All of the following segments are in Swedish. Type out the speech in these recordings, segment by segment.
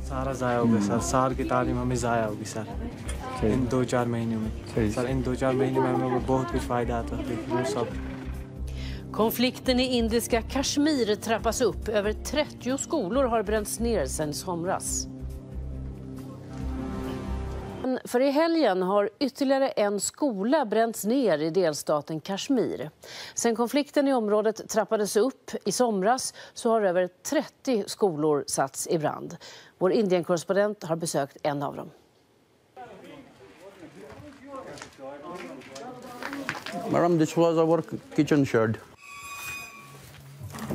सारा ज़ाया हो गया सर, साल की तालीम हमें ज़ाया होगी सर इन 2-4 महीनों में। सर इन 2-4 महीने में हमें बहुत कुछ फ़ायदा आता है, वो सब। Konflikten i indiska Kashmir trappas upp. Över 30 skolor har bränts ner sedan somras. För i helgen har ytterligare en skola bränts ner i delstaten Kashmir. Sen konflikten i området trappades upp i somras så har över 30 skolor satts i brand. Vår Indienkorrespondent har besökt en av dem. Madam, this was our kitchen shed.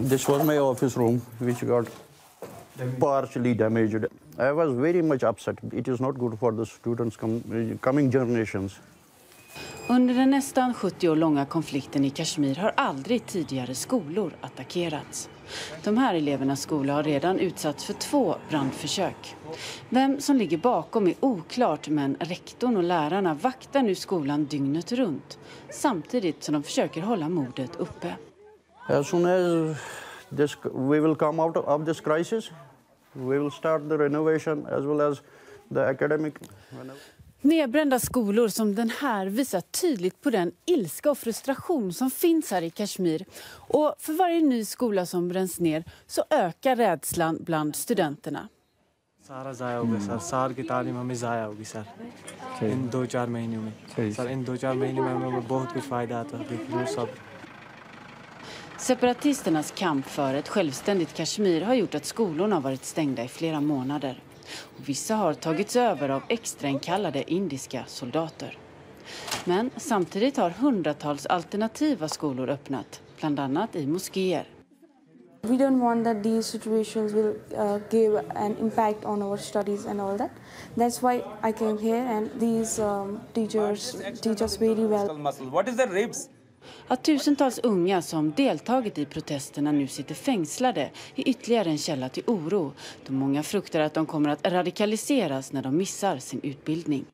This was my office room, which got partially damaged. I was very much upset. It is not good for the students, coming generations. Under den nästan 70 år långa konflikten i Kashmir har aldrig tidigare skolor attackerats. De här elevernas skola har redan utsatts för 2 brandförsök. Vem som ligger bakom är oklart, men rektorn och lärarna vaktar nu skolan dygnet runt. Samtidigt som de försöker hålla modet uppe. As soon as we will come out of this crisis, we will start the renovation as well as the academic. Nedbrända skolor som den här visar tydligt på den ilska och frustration som finns här i Kashmir. Och för varje ny skola som bränns ner så ökar rädslan bland studenterna. सारा ज़ाया हो गया सर, साल की तालीम हमें ज़ाया होगी सर इन 2-4 महीनों में। सर इन 2-4 महीने में हमें बहुत कुछ फ़ायदा आता है, वो सब। Separatisternas kamp för ett självständigt Kashmir har gjort att skolorna har varit stängda i flera månader. Och vissa har tagits över av extrainkallade indiska soldater. Men samtidigt har hundratals alternativa skolor öppnat, bland annat i moskéer. We don't want that these situations will give an impact on our studies and all that. That's why I came here, and these teachers teach us very well. What is the ribs? Att tusentals unga som deltagit i protesterna nu sitter fängslade är ytterligare en källa till oro. Då många fruktar att de kommer att radikaliseras när de missar sin utbildning.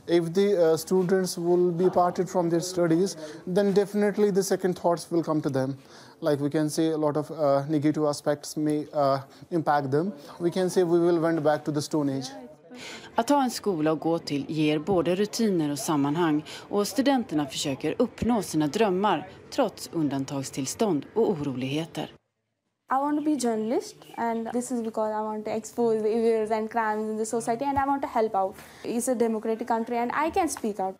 If the students will be parted from their studies, then definitely the second thoughts will come to them. Like we can say a lot of negative aspects may impact them. We can say we will went back to the Stone Age. Att ha en skola att gå till ger både rutiner och sammanhang, och studenterna försöker uppnå sina drömmar trots undantagstillstånd och oroligheter. I want to be a journalist, and this is because I want to expose the evils and crimes in the society, and I want to help out. It's a democratic country and I can speak out.